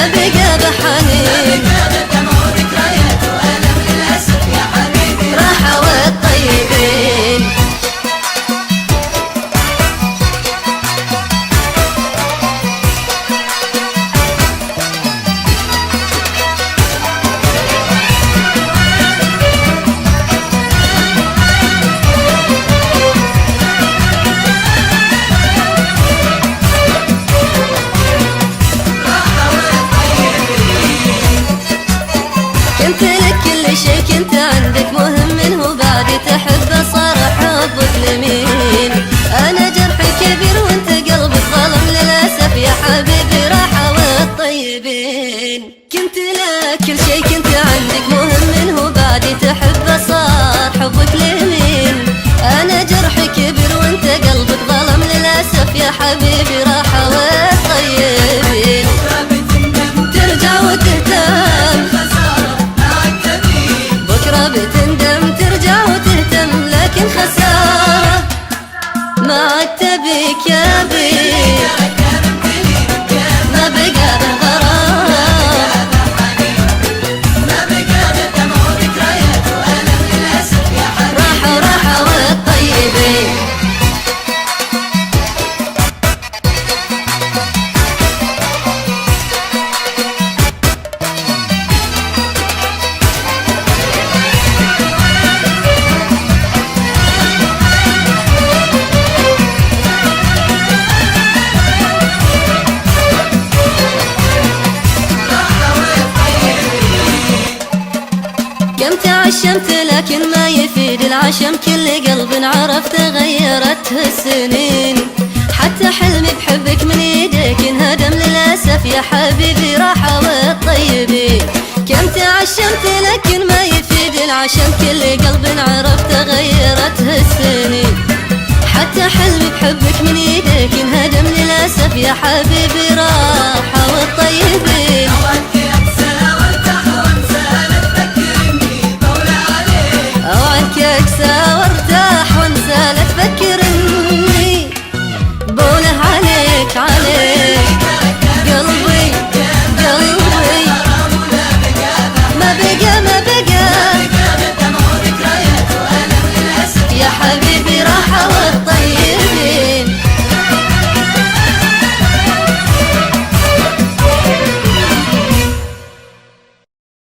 ما بقى بحنين ذكريات وألم للأسف يا حبيبي راحوا الطيبين. كنت لك كل شي، كنت عندك مهم منه بعد تحب صار حبك لمين. انا جرحي كبير وانت قلبك ظلم للاسف يا حبيبي راحوا الطيبين. كنت لك كل شي، كنت عندك مهم منه بعد تحب صار حبك لمين. انا جرحي كبير وانت قلبك ظلم للاسف يا حبيبي راحوا الطيبين. ترجع وتهتم بكرة بتندم، ترجع وتهتم لكن خسارة ما عدت بيك يا بيك ما بقى به غرام. ما بقى بالدمع وذكريات وألم للأسف يا حبيبي راحوا الطيبين. كم تعشمت لكن ما يفيد العشم، كل قلب عرفت غيرته السنين. حتى حلمي بحبك من ايديك انهدم للاسف يا حبيبي راحوا الطيبين. كم تعشمت لكن ما يفيد العشم، كل قلب عرفت غيرته السنين. حتى حلمي بحبك من ايديك انهدم للاسف يا حبيبي راحوا الطيبين.